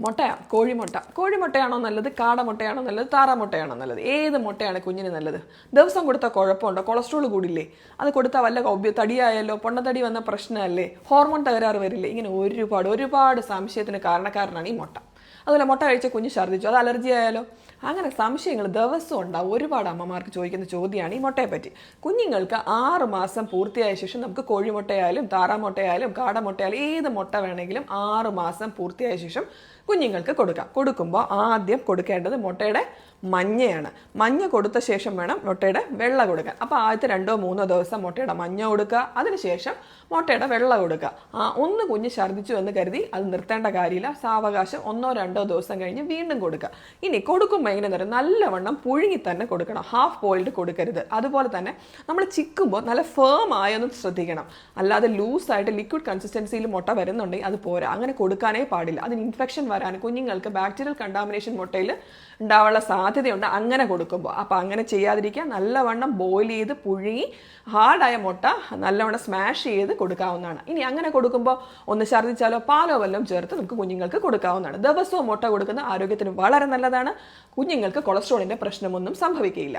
മുട്ടയാ കോഴിമുട്ട. കോഴിമുട്ടയാണോ നല്ലത്, കാടമുട്ടയാണോ നല്ലത്, താറാമുട്ടയാണോ നല്ലത്? ഏത് മുട്ടയാണ് കുഞ്ഞിന് നല്ലത്? ദിവസം കൊടുത്താൽ കുഴപ്പമുണ്ടോ? കൊളസ്ട്രോൾ കൂടില്ലേ? അത് കൊടുത്താൽ വല്ല തടിയായാലോ, പൊണ്ണത്തടി വന്ന പ്രശ്നമല്ലേ? ഹോർമോൺ തകരാറ് വരില്ലേ? ഇങ്ങനെ ഒരുപാട് സംശയത്തിന് കാരണക്കാരനാണ് ഈ മുട്ട. അതുപോലെ മുട്ട കഴിച്ച കുഞ്ഞ് ഛർദ്ദിച്ചു, അത് അലർജി ആയാലോ? അങ്ങനെ സംശയങ്ങൾ ദിവസവും ഉണ്ടാവും. ഒരുപാട് അമ്മമാർക്ക് ചോദിക്കുന്ന ചോദ്യമാണ് ഈ മുട്ടയെ പറ്റി. കുഞ്ഞുങ്ങൾക്ക് 6 മാസം പൂർത്തിയായ ശേഷം നമുക്ക് കോഴിമുട്ടയായാലും താറാമുട്ടയായാലും കാടമുട്ടയായാലും ഏത് മുട്ട വേണമെങ്കിലും 6 മാസം പൂർത്തിയായ ശേഷം കുഞ്ഞുങ്ങൾക്ക് കൊടുക്കാം. കൊടുക്കുമ്പോൾ ആദ്യം കൊടുക്കേണ്ടത് മുട്ടയുടെ മഞ്ഞയാണ്. മഞ്ഞ കൊടുത്ത ശേഷം വേണം മുട്ടയുടെ വെള്ള കൊടുക്കാൻ. അപ്പോൾ ആദ്യത്തെ 2-3 ദിവസം മുട്ടയുടെ മഞ്ഞ കൊടുക്കുക, അതിനുശേഷം മുട്ടയുടെ വെള്ള കൊടുക്കുക. ഒന്ന് കുഞ്ഞ് ഛർദ്ദിച്ചു എന്ന് കരുതി അത് നിർത്തേണ്ട കാര്യമില്ല. സാവകാശം 1-2 ദിവസം കഴിഞ്ഞ് വീണ്ടും കൊടുക്കുക. ഇനി കൊടുക്കുമ്പോൾ എങ്ങനെ തരും? നല്ലവണ്ണം പുഴുങ്ങി തന്നെ കൊടുക്കണം, ഹാഫ് ബോയിൽഡ് കൊടുക്കരുത്. അതുപോലെ തന്നെ നമ്മൾ ചിക്കുമ്പോൾ നല്ല ഫേം ആയൊന്നും ശ്രദ്ധിക്കണം. അല്ലാതെ ലൂസായിട്ട് ലിക്വിഡ് കൺസിസ്റ്റൻസിയിൽ മുട്ട വരുന്നുണ്ടെങ്കിൽ അത് പോരാ, അങ്ങനെ കൊടുക്കാനേ പാടില്ല. അതിന് ഇൻഫെക്ഷൻ വരാൻ, കുഞ്ഞുങ്ങൾക്ക് ബാക്ടീരിയൽ കണ്ടാമിനേഷൻ മുട്ടയിൽ ഉണ്ടാവാനുള്ള സാധ്യതയുണ്ട് അങ്ങനെ കൊടുക്കുമ്പോൾ. അപ്പോൾ അങ്ങനെ ചെയ്യാതിരിക്കുക. നല്ലവണ്ണം ബോയിൽ ചെയ്ത് പുഴുങ്ങി ഹാർഡായ മുട്ട നല്ലവണ്ണം സ്മാഷ് ചെയ്ത് കൊടുക്കാവുന്നതാണ്. ഇനി അങ്ങനെ കൊടുക്കുമ്പോൾ ഒന്ന് ഛർദ്ദിച്ചാലോ പാലോ വല്ലതും ചേർത്ത് നമുക്ക് കുഞ്ഞുങ്ങൾക്ക് കൊടുക്കാവുന്നതാണ്. ദിവസവും മുട്ട കൊടുക്കുന്നത് ആരോഗ്യത്തിന് വളരെ നല്ലതാണ്. കുഞ്ഞുങ്ങൾക്ക് കൊളസ്ട്രോളിൻ്റെ പ്രശ്നമൊന്നും സംഭവിക്കുകയില്ല.